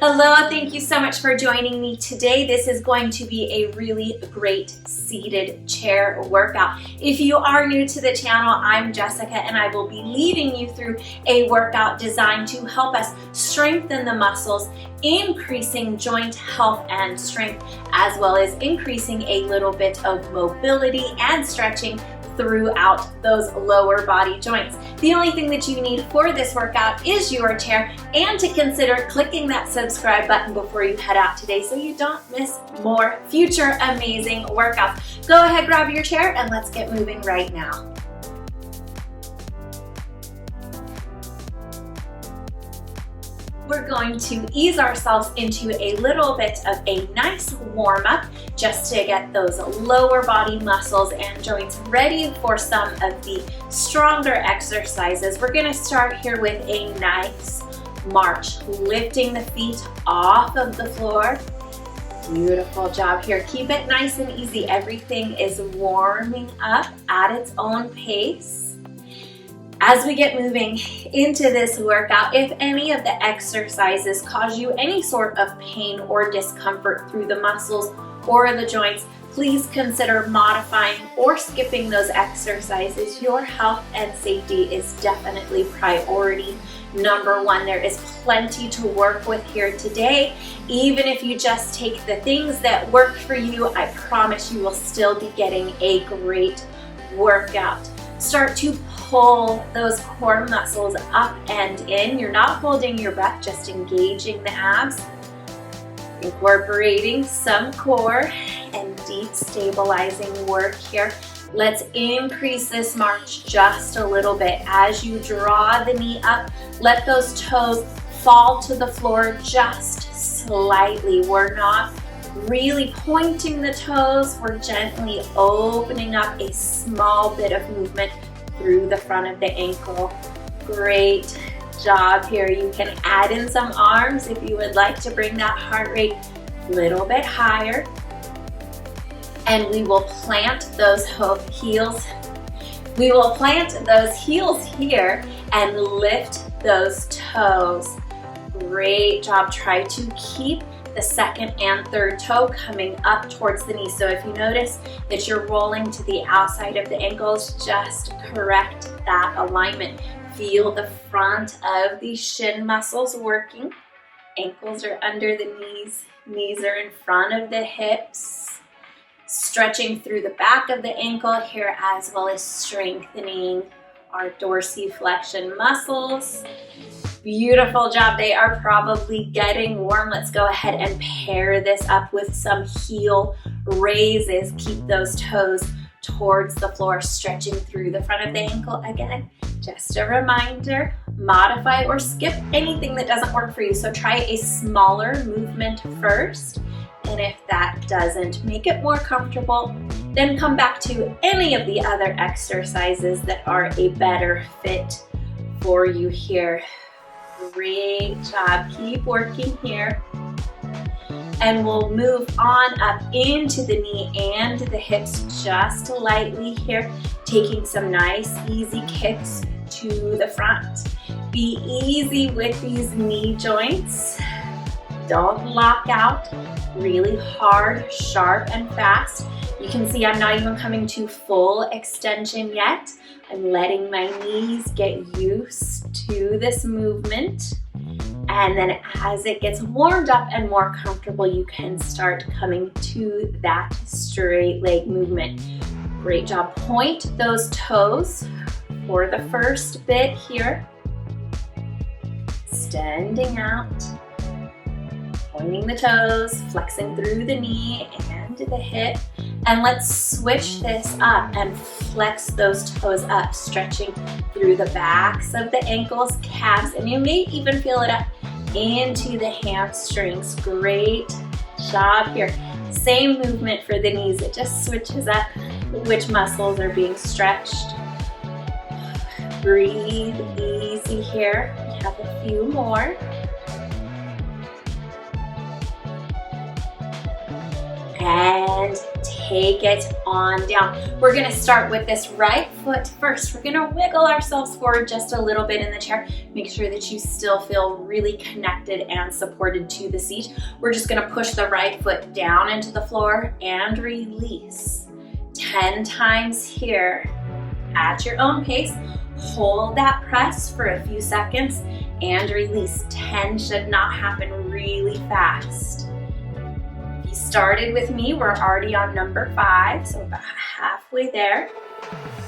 Hello, thank you so much for joining me today. This is going to be a really great seated chair workout. If you are new to the channel, I'm Jessica and I will be leading you through a workout designed to help us strengthen the muscles, increasing joint health and strength, as well as increasing a little bit of mobility and stretching throughout those lower body joints. The only thing that you need for this workout is your chair, and to consider clicking that subscribe button before you head out today so you don't miss more future amazing workouts. Go ahead, grab your chair, and let's get moving right now. We're going to ease ourselves into a little bit of a nice warm-up just to get those lower body muscles and joints ready for some of the stronger exercises. We're going to start here with a nice march, lifting the feet off of the floor. Beautiful job here. Keep it nice and easy. Everything is warming up at its own pace. As we get moving into this workout, if any of the exercises cause you any sort of pain or discomfort through the muscles or the joints, please consider modifying or skipping those exercises. Your health and safety is definitely priority number one. There is plenty to work with here today. Even if you just take the things that work for you, I promise you will still be getting a great workout. Start to pull those core muscles up and in. You're not holding your breath, just engaging the abs, incorporating some core and deep stabilizing work here. Let's increase this march just a little bit. As you draw the knee up, let those toes fall to the floor just slightly. We're not really pointing the toes, we're gently opening up a small bit of movement through the front of the ankle. Great job here. You can add in some arms if you would like to bring that heart rate a little bit higher. And we will plant those heels. We will plant those heels here and lift those toes. Great job. Try to keep the second and third toe coming up towards the knee. So if you notice that you're rolling to the outside of the ankles, just correct that alignment. Feel the front of the shin muscles working. Ankles are under the knees. Knees are in front of the hips. Stretching through the back of the ankle here, as well as strengthening our dorsiflexion muscles. Beautiful job. They are probably getting warm. Let's go ahead and pair this up with some heel raises. Keep those toes towards the floor, stretching through the front of the ankle. Again, just a reminder, modify or skip anything that doesn't work for you. So try a smaller movement first. And if that doesn't make it more comfortable, then come back to any of the other exercises that are a better fit for you here. Great job. Keep working here. And we'll move on up into the knee and the hips just lightly here, taking some nice easy kicks to the front. Be easy with these knee joints. Don't lock out. Really hard, sharp, and fast. You can see I'm not even coming to full extension yet. I'm letting my knees get used to this movement. And then as it gets warmed up and more comfortable, you can start coming to that straight leg movement. Great job. Point those toes for the first bit here. Extending out. Pointing the toes, flexing through the knee and the hip. And let's switch this up and flex those toes up, stretching through the backs of the ankles, calves, and you may even feel it up into the hamstrings. Great job here. Same movement for the knees. It just switches up which muscles are being stretched. Breathe easy here. We have a few more. And take it on down. We're gonna start with this right foot first. We're gonna wiggle ourselves forward just a little bit in the chair. Make sure that you still feel really connected and supported to the seat. We're just gonna push the right foot down into the floor and release. 10 times here at your own pace. Hold that press for a few seconds and release. 10 should not happen really fast. If you started with me, we're already on number 5, so about halfway there.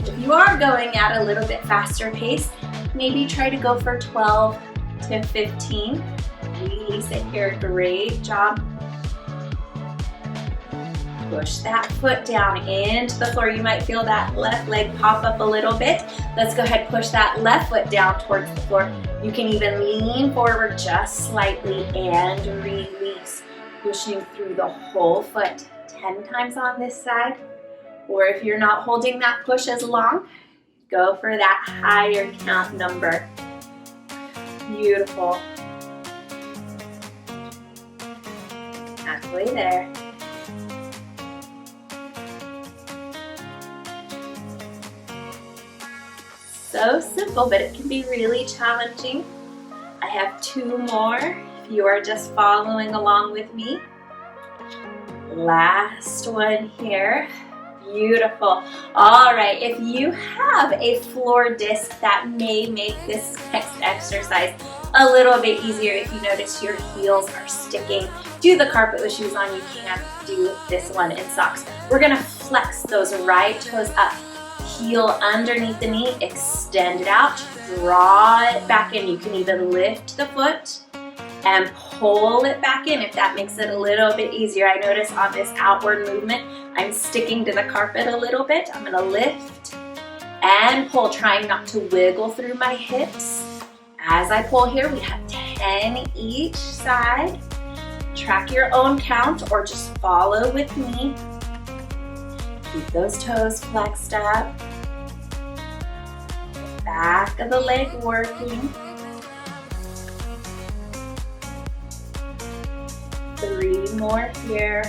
If you are going at a little bit faster pace, maybe try to go for 12 to 15. Release it here, great job. Push that foot down into the floor. You might feel that left leg pop up a little bit. Let's go ahead and push that left foot down towards the floor. You can even lean forward just slightly and release, pushing through the whole foot. 10 times on this side. Or if you're not holding that push as long, go for that higher count number. Beautiful. Halfway there. So simple, but it can be really challenging. I have 2 more if you are just following along with me. Last one here. Beautiful. All right, if you have a floor disc, that may make this next exercise a little bit easier. If you notice your heels are sticking to the carpet with shoes on, you can't do this one in socks. We're gonna flex those right toes up. Heel underneath the knee, extend it out, draw it back in. You can even lift the foot and pull it back in if that makes it a little bit easier. I notice on this outward movement, I'm sticking to the carpet a little bit. I'm gonna lift and pull, trying not to wiggle through my hips. As I pull here, we have 10 each side. Track your own count or just follow with me. Keep those toes flexed up. Back of the leg working. 3 more here.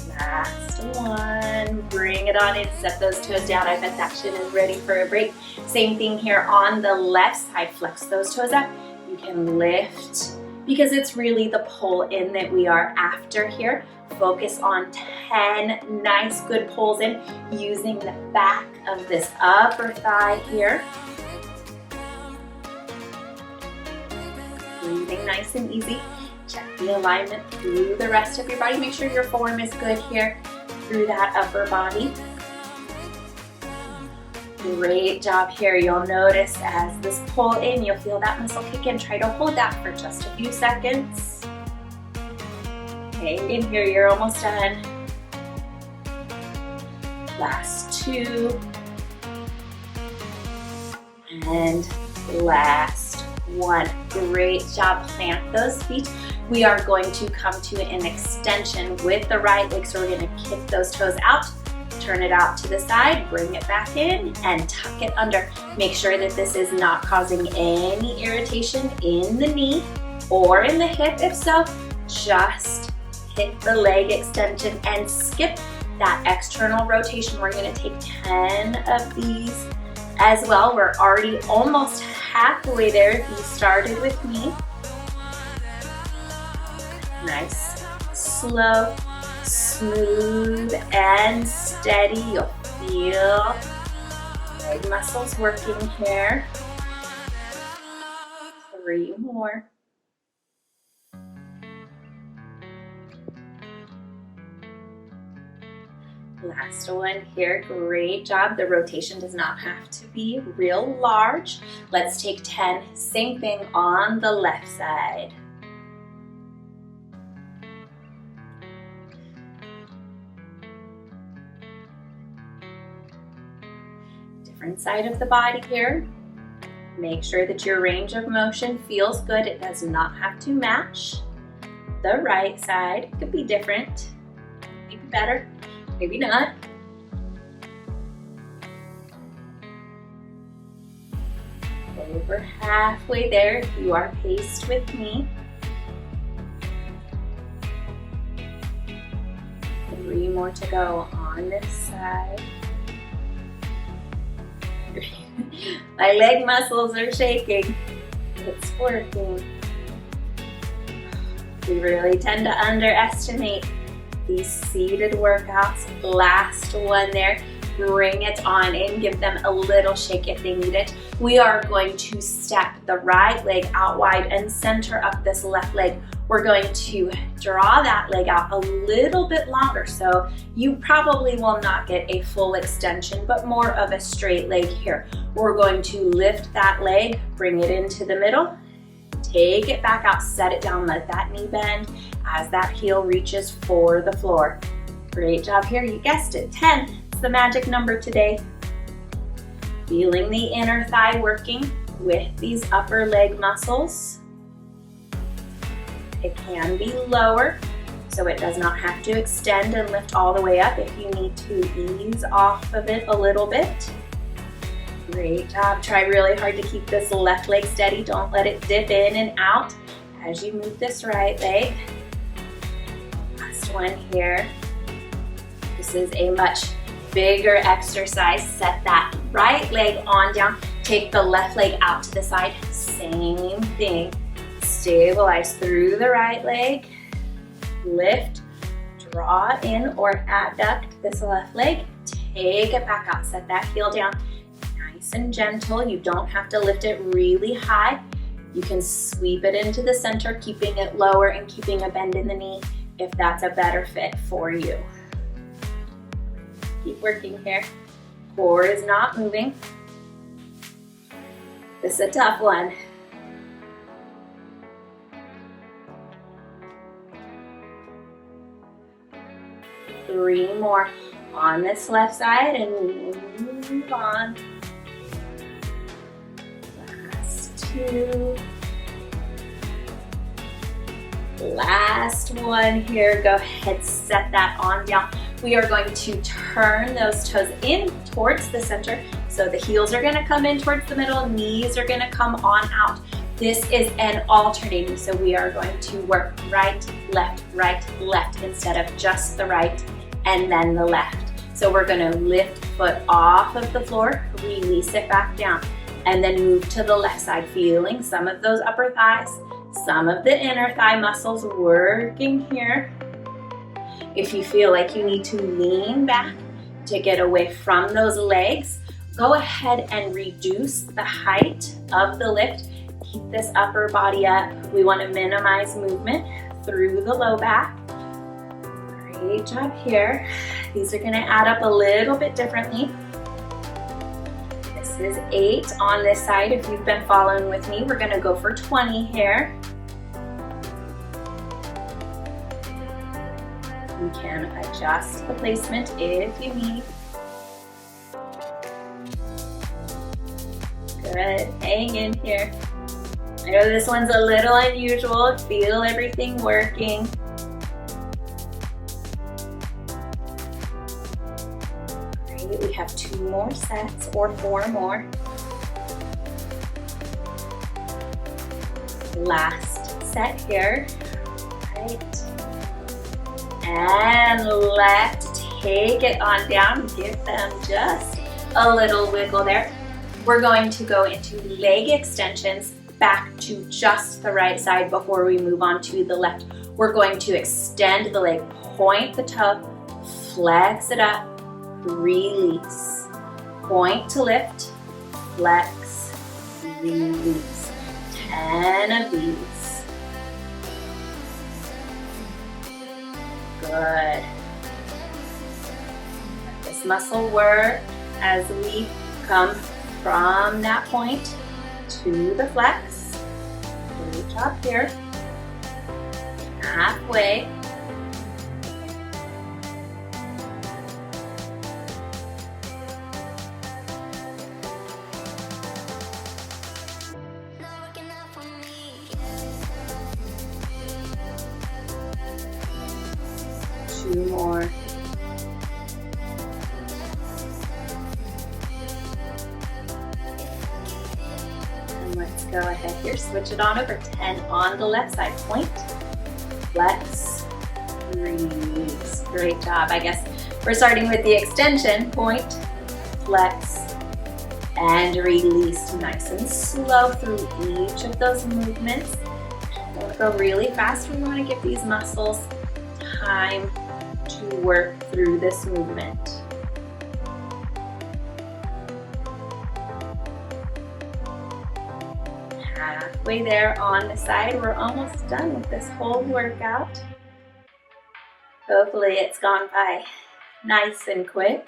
Last one. Bring it on in. Set those toes down. I bet that shin is ready for a break. Same thing here on the left side. Flex those toes up. You can lift, because it's really the pull in that we are after here. Focus on 10 nice good pulls in using the back of this upper thigh here. Breathing nice and easy. Check the alignment through the rest of your body. Make sure your form is good here through that upper body. Great job here. You'll notice as this pull in, you'll feel that muscle kick in. Try to hold that for just a few seconds. Hang in here, you're almost done. Last 2. And last 1. Great job. Plant those feet. We are going to come to an extension with the right leg, so we're going to kick those toes out. Turn it out to the side, bring it back in, and tuck it under. Make sure that this is not causing any irritation in the knee or in the hip. If so, just hit the leg extension and skip that external rotation. We're gonna take 10 of these as well. We're already almost halfway there if you started with me. Nice, slow, smooth and steady. You'll feel leg muscles working here. 3 more. Last one here. Great job. The rotation does not have to be real large. Let's take 10. Same thing on the left side. Different side of the body here. Make sure that your range of motion feels good. It does not have to match. The right side, it could be different, maybe better, maybe not. Over halfway there if you are paced with me. 3 more to go on this side. My leg muscles are shaking. It's working. We really tend to underestimate these seated workouts. Last one there. Bring it on in, give them a little shake if they need it. We are going to step the right leg out wide and center up this left leg. We're going to draw that leg out a little bit longer, so you probably will not get a full extension, but more of a straight leg here. We're going to lift that leg, bring it into the middle, take it back out, set it down, let that knee bend as that heel reaches for the floor. Great job here, you guessed it, 10. The magic number today. Feeling the inner thigh working with these upper leg muscles. It can be lower, so it does not have to extend and lift all the way up if you need to ease off of it a little bit. Great job. Try really hard to keep this left leg steady. Don't let it dip in and out as you move this right leg. Last one here. This is a much bigger exercise. Set that right leg on down. Take the left leg out to the side. Same thing. Stabilize through the right leg. Lift, draw in or adduct this left leg. Take it back out. Set that heel down. Nice and gentle. You don't have to lift it really high. You can sweep it into the center, keeping it lower and keeping a bend in the knee if that's a better fit for you. Keep working here. Core is not moving. This is a tough one. Three more on this left side and we move on. Last two. Last one here. Go ahead, set that on down. We are going to turn those toes in towards the center. So the heels are gonna come in towards the middle, knees are gonna come on out. This is an alternating, so we are going to work right, left, instead of just the right and then the left. So we're gonna lift foot off of the floor, release it back down, and then move to the left side, feeling some of those upper thighs, some of the inner thigh muscles working here. If you feel like you need to lean back to get away from those legs, go ahead and reduce the height of the lift. Keep this upper body up. We want to minimize movement through the low back. Great job here. These are going to add up a little bit differently. This is 8 on this side. If you've been following with me, we're going to go for 20 here. You can adjust the placement if you need. Good, hang in here. I know this one's a little unusual. Feel everything working. Great, we have 2 more sets or 4 more. Last set here. Right. And left, take it on down, give them just a little wiggle there. We're going to go into leg extensions back to just the right side before we move on to the left. We're going to extend the leg, point the toe, flex it up, release. Point to lift, flex, release. 10 of these. Good. Let this muscle work as we come from that point to the flex. Great job here. Halfway. Two more. And let's go ahead here, switch it on over. 10 on the left side. Point, flex, release. Great job. I guess we're starting with the extension. Point, flex, and release. Nice and slow through each of those movements. Don't go really fast. We want to give these muscles time to work through this movement. Halfway there on the side. We're almost done with this whole workout. Hopefully it's gone by nice and quick.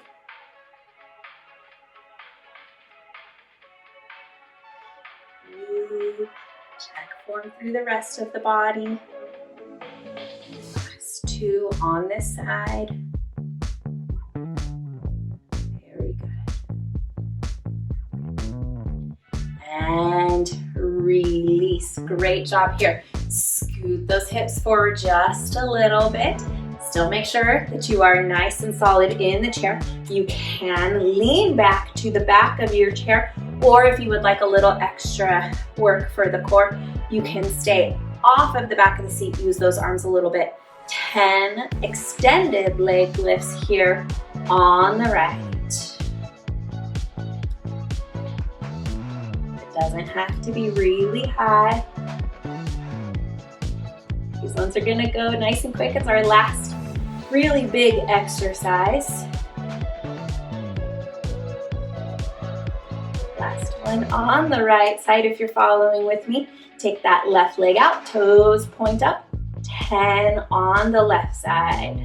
Check form through the rest of the body. Last two on this side. Very good. And release. Great job here. Scoot those hips forward just a little bit. Still make sure that you are nice and solid in the chair. You can lean back to the back of your chair, or if you would like a little extra work for the core, you can stay off of the back of the seat, use those arms a little bit. 10 extended leg lifts here on the right. It doesn't have to be really high. These ones are gonna go nice and quick. It's our last really big exercise. Last one on the right side if you're following with me. Take that left leg out, toes point up. 10 on the left side.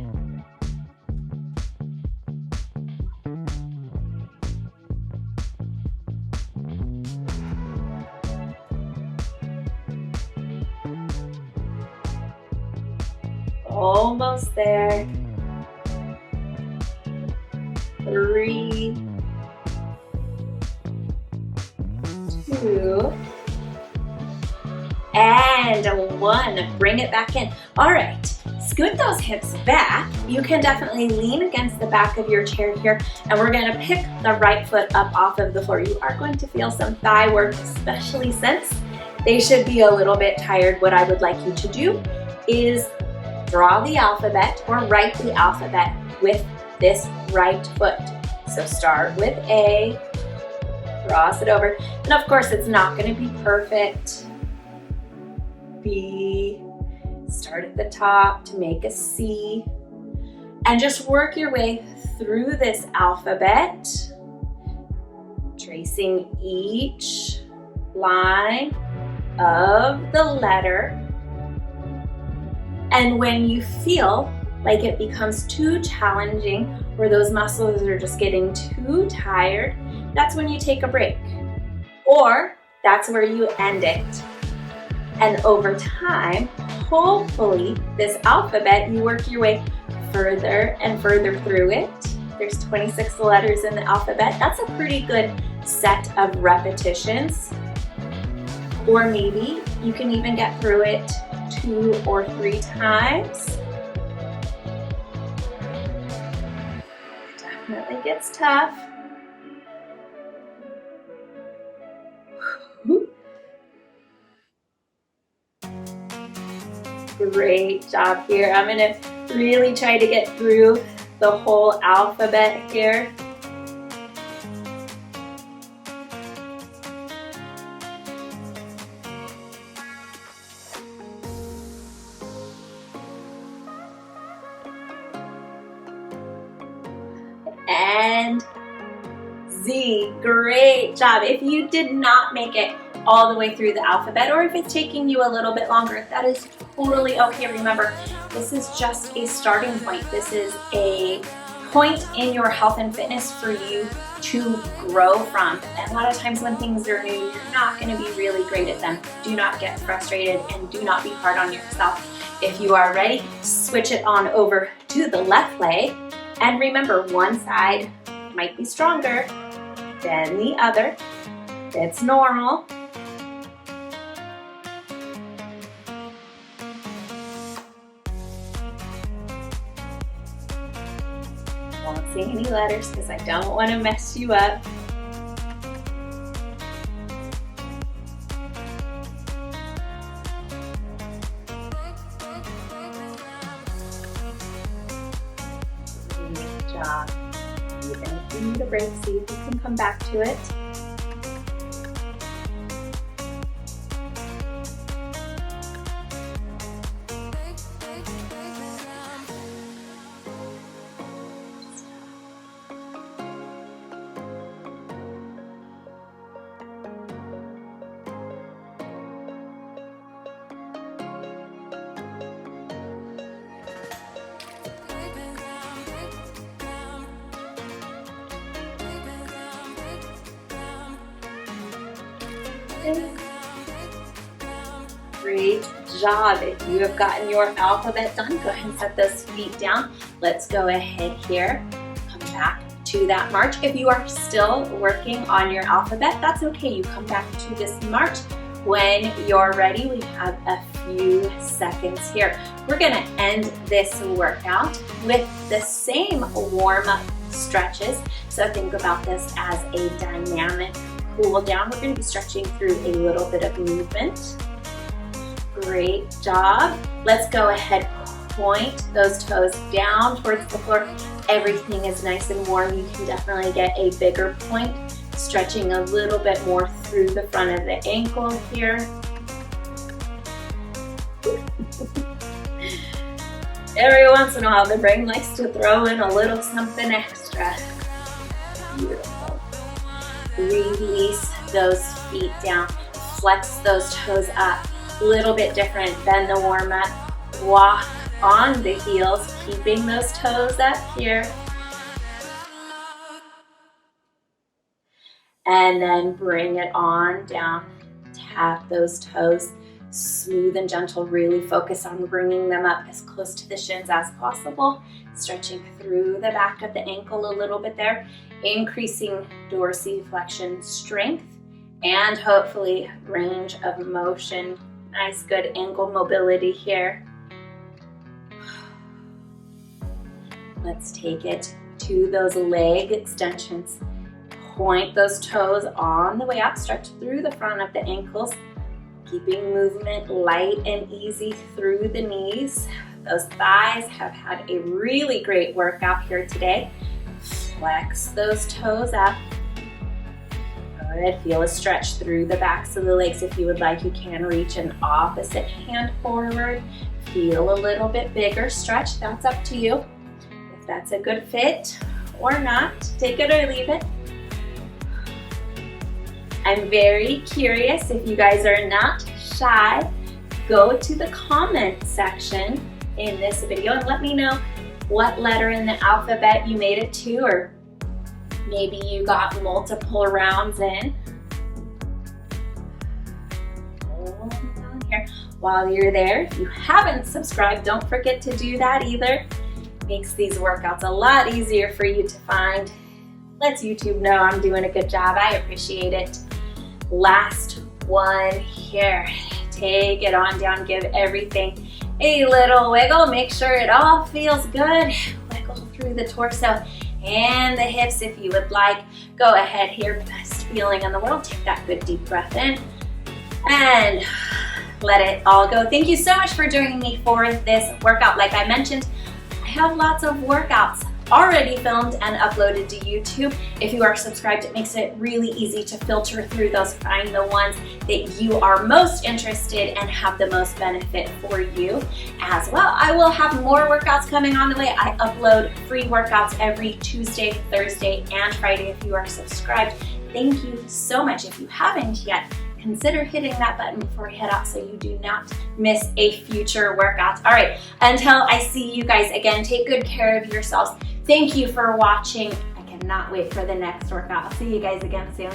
Almost there. 3, 2, and 1. Bring it back in. All right, scoot those hips back. You can definitely lean against the back of your chair here, and we're gonna pick the right foot up off of the floor. You are going to feel some thigh work, especially since they should be a little bit tired. What I would like you to do is draw the alphabet or write the alphabet with this right foot. So start with A, cross it over, and of course it's not going to be perfect. B, start at the top to make a C, and just work your way through this alphabet, tracing each line of the letter. And when you feel like it becomes too challenging or those muscles are just getting too tired, that's when you take a break. Or that's where you end it. And over time, hopefully this alphabet, you work your way further and further through it. There's 26 letters in the alphabet. That's a pretty good set of repetitions. Or maybe you can even get through it 2 or 3 times. Definitely gets tough. Great job here. I'm gonna really try to get through the whole alphabet here. And Z, great job. If you did not make it all the way through the alphabet, or if it's taking you a little bit longer, that is totally okay. Remember, this is just a starting point. This is a point in your health and fitness for you to grow from. And a lot of times when things are new, you're not going to be really great at them. Do not get frustrated and do not be hard on yourself. If you are ready, switch it on over to the left leg. And remember, one side might be stronger than the other. It's normal. Won't say any letters because I don't want to mess you up. job. Even if you need a break, see if you can come back to it. Great job. If you have gotten your alphabet done, go ahead and set those feet down. Let's go ahead here. Come back to that march. If you are still working on your alphabet, that's okay. You come back to this march. When you're ready, we have a few seconds here. We're gonna end this workout with the same warm-up stretches. So think about this as a dynamic cool down. We're gonna be stretching through a little bit of movement. Great job. Let's go ahead, point those toes down towards the floor. Everything is nice and warm. You can definitely get a bigger point, stretching a little bit more through the front of the ankle here. Every once in a while, the brain likes to throw in a little something extra. Beautiful. Release those feet down. Flex those toes up. A little bit different than the warm-up. Walk on the heels, keeping those toes up here. And then bring it on down. Tap those toes. Smooth and gentle. Really focus on bringing them up as close to the shins as possible. Stretching through the back of the ankle a little bit there. Increasing dorsiflexion strength and hopefully range of motion. Nice, good ankle mobility here. Let's take it to those leg extensions. Point those toes on the way up. Stretch through the front of the ankles. Keeping movement light and easy through the knees. Those thighs have had a really great workout here today. Flex those toes up. Good. Feel a stretch through the backs of the legs. If you would like, you can reach an opposite hand forward. Feel a little bit bigger stretch. That's up to you. If that's a good fit or not, take it or leave it. I'm very curious, if you guys are not shy, go to the comment section in this video and let me know what letter in the alphabet you made it to, or maybe you got multiple rounds in. Hold on here. While you're there, if you haven't subscribed, don't forget to do that either. Makes these workouts a lot easier for you to find. Lets YouTube know I'm doing a good job. I appreciate it. Last one here. Take it on down. Give everything a little wiggle. Make sure it all feels good. Wiggle through the torso and the hips if you would like. Go ahead here. Best feeling in the world. Take that good deep breath in and let it all go. Thank you so much for joining me for this workout. Like I mentioned, I have lots of workouts already filmed and uploaded to YouTube. If you are subscribed, it makes it really easy to filter through those, find the ones that you are most interested and have the most benefit for you as well. I will have more workouts coming on the way. I upload free workouts every Tuesday, Thursday, and Friday if you are subscribed. Thank you so much. If you haven't yet, consider hitting that button before you head out so you do not miss a future workout. All right, until I see you guys again, take good care of yourselves. Thank you for watching. I cannot wait for the next workout. I'll see you guys again soon.